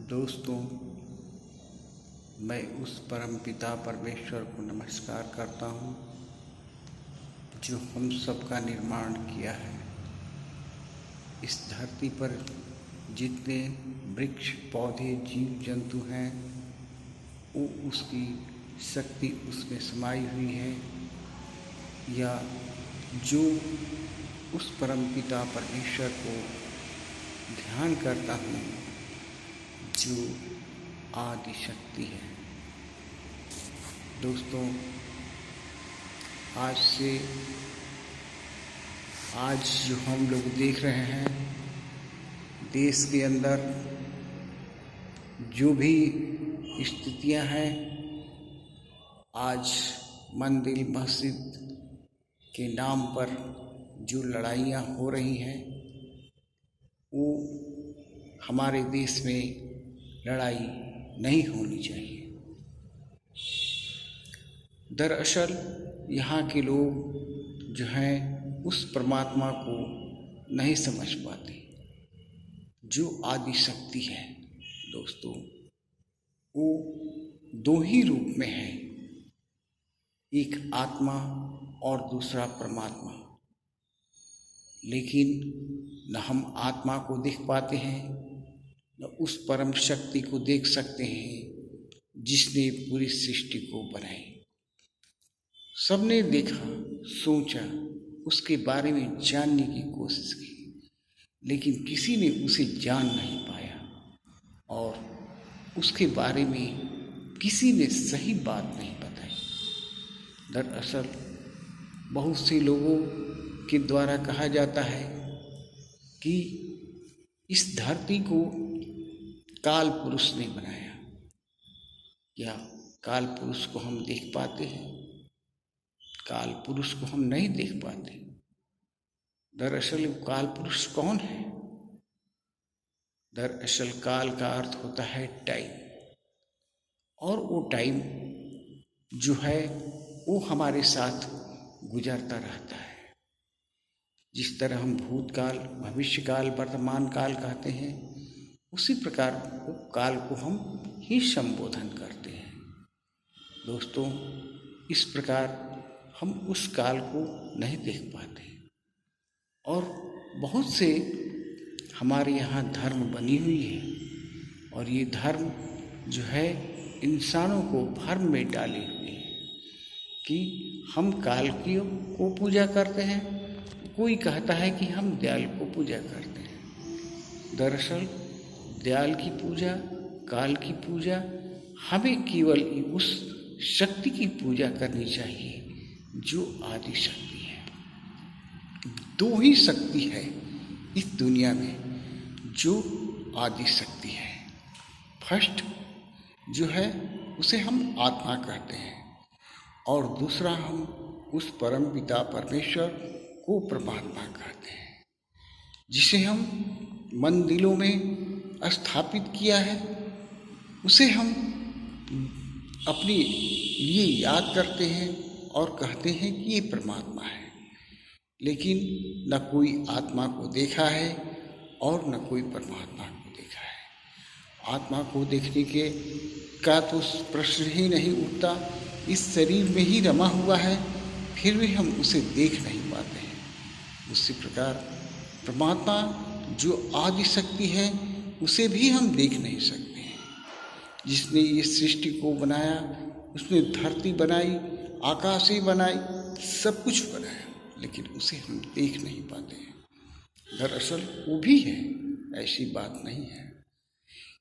दोस्तों, मैं उस परम पिता परमेश्वर को नमस्कार करता हूँ जो हम सब का निर्माण किया है। इस धरती पर जितने वृक्ष पौधे जीव जंतु हैं वो उसकी शक्ति उसमें समाई हुई है, या जो उस परम पिता परमेश्वर को ध्यान करता हूँ जो आदि शक्ति है। दोस्तों, आज जो हम लोग देख रहे हैं, देश के अंदर जो भी स्थितियां हैं, आज मंदिर मस्जिद के नाम पर जो लड़ाइयाँ हो रही हैं वो हमारे देश में लड़ाई नहीं होनी चाहिए। दरअसल यहाँ के लोग जो हैं उस परमात्मा को नहीं समझ पाते जो आदि शक्ति है। दोस्तों, वो दो ही रूप में है, एक आत्मा और दूसरा परमात्मा। लेकिन न हम आत्मा को देख पाते हैं न उस परम शक्ति को देख सकते हैं जिसने पूरी सृष्टि को बनाई। सबने देखा, सोचा, उसके बारे में जानने की कोशिश की, लेकिन किसी ने उसे जान नहीं पाया और उसके बारे में किसी ने सही बात नहीं बताई। दरअसल बहुत से लोगों के द्वारा कहा जाता है कि इस धरती को काल पुरुष ने बनाया। क्या काल पुरुष को हम देख पाते हैं? काल पुरुष को हम नहीं देख पाते। दरअसल काल पुरुष कौन है? दरअसल काल का अर्थ होता है टाइम, और वो टाइम जो है वो हमारे साथ गुजरता रहता है। जिस तरह हम भूतकाल, भविष्यकाल, वर्तमान काल कहते हैं, उसी प्रकार वो काल को हम ही संबोधन करते हैं। दोस्तों, इस प्रकार हम उस काल को नहीं देख पाते और बहुत से हमारे यहाँ धर्म बनी हुई है, और ये धर्म जो है इंसानों को भ्रम में डाले हुए है कि हम काल की को पूजा करते हैं, कोई कहता है कि हम दयाल को पूजा करते हैं। दरअसल दयाल की पूजा, काल की पूजा, हमें केवल उस शक्ति की पूजा करनी चाहिए जो आदि शक्ति है। दो ही शक्ति है इस दुनिया में जो आदि शक्ति है। फर्स्ट जो है उसे हम आत्मा कहते हैं, और दूसरा हम उस परम पिता परमेश्वर को परमात्मा कहते हैं, जिसे हम मंदिरों में स्थापित किया है। उसे हम अपने लिए याद करते हैं और कहते हैं कि ये परमात्मा है, लेकिन न कोई आत्मा को देखा है और न कोई परमात्मा को देखा है। आत्मा को देखने का तो प्रश्न ही नहीं उठता। इस शरीर में ही रमा हुआ है, फिर भी हम उसे देख नहीं पाते हैं। उसी प्रकार परमात्मा जो आदि शक्ति है उसे भी हम देख नहीं सकते हैं। जिसने ये सृष्टि को बनाया, उसने धरती बनाई, आकाशें बनाई, सब कुछ बनाया, लेकिन उसे हम देख नहीं पाते हैं। दरअसल वो भी है, ऐसी बात नहीं है।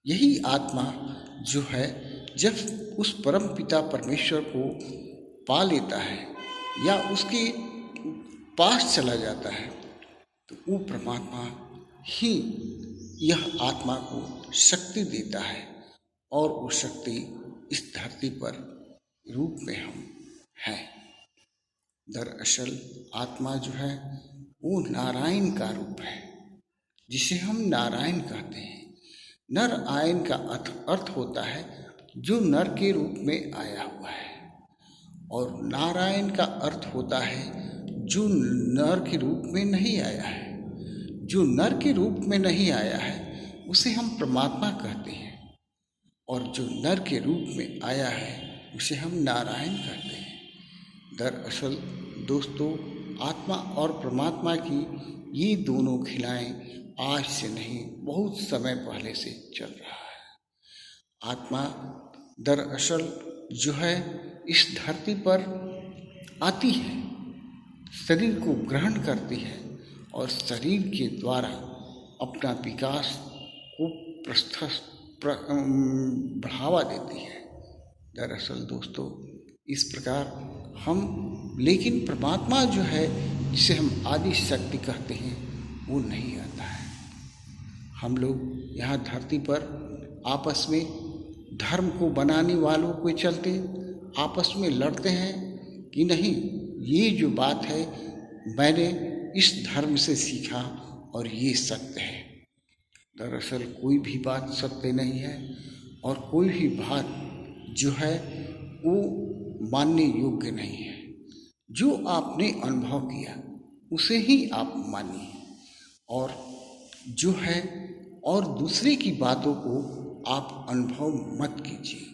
यही आत्मा जो है जब उस परम पिता परमेश्वर को पा लेता है या उसके पास चला जाता है, तो वो परमात्मा ही यह आत्मा को शक्ति देता है, और वो शक्ति इस धरती पर रूप में हम हैं। दरअसल आत्मा जो है वो नारायण का रूप है, जिसे हम नारायण कहते हैं। नर आयन का अर्थ होता है जो नर के रूप में आया हुआ है, और नारायण का अर्थ होता है जो नर के रूप में नहीं आया है। जो नर के रूप में नहीं आया है उसे हम परमात्मा कहते हैं, और जो नर के रूप में आया है उसे हम नारायण कहते हैं। दरअसल दोस्तों, आत्मा और परमात्मा की ये दोनों खिलाएं आज से नहीं, बहुत समय पहले से चल रहा है। आत्मा दरअसल जो है इस धरती पर आती है, शरीर को ग्रहण करती है और शरीर के द्वारा अपना विकास को बढ़ावा देती है। दरअसल दोस्तों, इस प्रकार लेकिन परमात्मा जो है, जिसे हम आदि शक्ति कहते हैं, वो नहीं आता है। हम लोग यहाँ धरती पर आपस में धर्म को बनाने वालों के चलते आपस में लड़ते हैं कि नहीं, ये जो बात है मैंने इस धर्म से सीखा और ये सत्य है। दरअसल कोई भी बात सत्य नहीं है और कोई भी बात जो है वो मानने योग्य नहीं है। जो आपने अनुभव किया उसे ही आप मानिए और जो है और दूसरे की बातों को आप अनुभव मत कीजिए।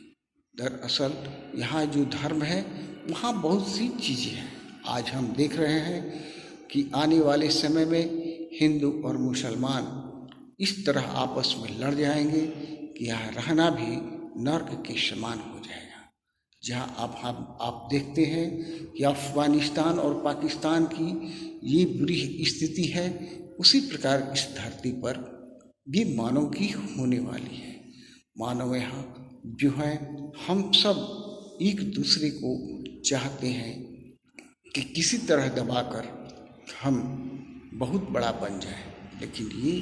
दरअसल यहाँ जो धर्म है वहाँ बहुत सी चीज़ें हैं। आज हम देख रहे हैं कि आने वाले समय में हिंदू और मुसलमान इस तरह आपस में लड़ जाएंगे कि यहाँ रहना भी नर्क के समान हो जाएगा। जहाँ आप देखते हैं कि अफगानिस्तान और पाकिस्तान की ये बुरी स्थिति है, उसी प्रकार इस धरती पर भी मानव की होने वाली है। मानव यहाँ जो है हम सब एक दूसरे को चाहते हैं कि किसी तरह दबाकर हम बहुत बड़ा बन जाए, लेकिन ये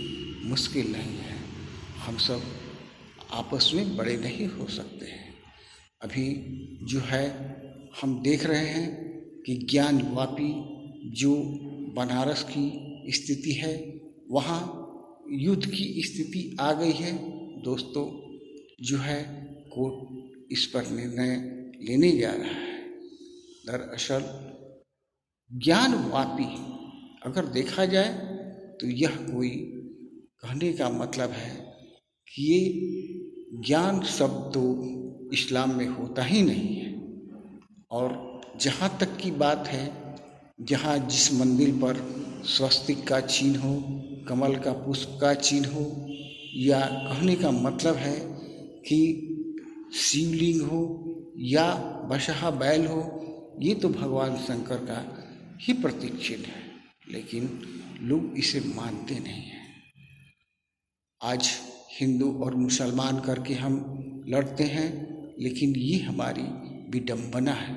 मुश्किल नहीं है। हम सब आपस में बड़े नहीं हो सकते हैं। अभी जो है हम देख रहे हैं कि ज्ञानवापी जो बनारस की स्थिति है, वहाँ युद्ध की स्थिति आ गई है। दोस्तों जो है कोर्ट इस पर निर्णय लेने जा रहा है। दरअसल ज्ञानवापी अगर देखा जाए तो यह कोई कहने का मतलब है कि ये ज्ञान शब्द तो इस्लाम में होता ही नहीं है। और जहाँ तक की बात है, जहाँ जिस मंदिर पर स्वस्तिक का चिन्ह हो, कमल का पुष्प का चिन्ह हो, या कहने का मतलब है कि शिवलिंग हो या बसहा बैल हो, ये तो भगवान शंकर का ही प्रतीक चिन्ह है, लेकिन लोग इसे मानते नहीं हैं। आज हिंदू और मुसलमान करके हम लड़ते हैं, लेकिन ये हमारी विडंबना है।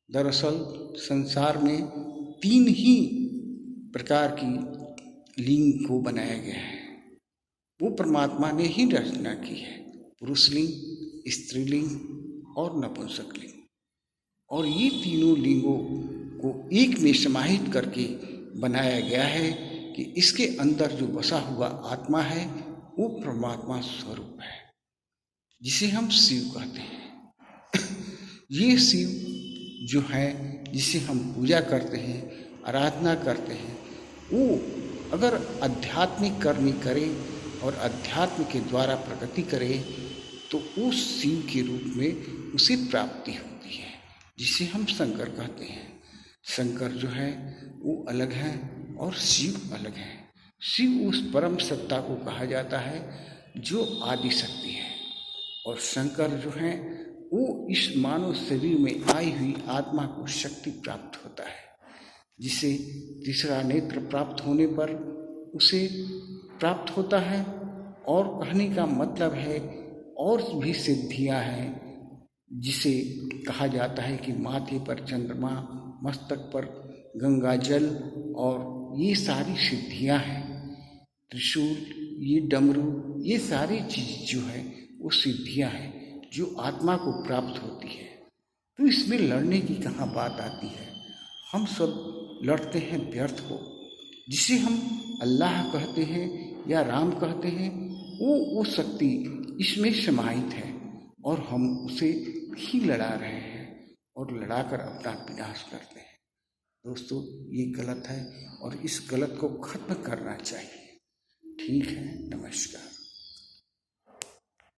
दरअसल संसार में 3 ही प्रकार की लिंग को बनाया गया है, वो परमात्मा ने ही रचना की है। पुरुष लिंग, स्त्रीलिंग और नपुंसक लिंग। और ये तीनों लिंगों को एक में समाहित करके बनाया गया है कि इसके अंदर जो बसा हुआ आत्मा है वो परमात्मा स्वरूप है, जिसे हम शिव कहते हैं। ये शिव जो है, जिसे हम पूजा करते हैं, आराधना करते हैं, वो अगर आध्यात्मिक कर्म करे और अध्यात्म के द्वारा प्रगति करे तो उस शिव के रूप में उसे प्राप्ति होती है, जिसे हम शंकर कहते हैं। शंकर जो है वो अलग है और शिव अलग है। शिव उस परम सत्ता को कहा जाता है जो आदि शक्ति है, और शंकर जो है वो इस मानव शरीर में आई हुई आत्मा को शक्ति प्राप्त होता है, जिसे तीसरा नेत्र प्राप्त होने पर उसे प्राप्त होता है। और कहने का मतलब है और भी सिद्धियां हैं, जिसे कहा जाता है कि माथे पर चंद्रमा, मस्तक पर गंगा जल, और ये सारी सिद्धियां हैं। त्रिशूल, ये डमरू, ये सारी चीज़ जो है वो सिद्धियां हैं जो आत्मा को प्राप्त होती है। तो इसमें लड़ने की कहाँ बात आती है। हम सब लड़ते हैं व्यर्थ को। जिसे हम अल्लाह कहते हैं या राम कहते हैं, वो शक्ति इसमें समाहित है और हम उसे ही लड़ा रहे हैं और लड़ाकर अपना विनाश करते हैं। दोस्तों ये गलत है और इस गलत को खत्म करना चाहिए। ठीक है, नमस्कार।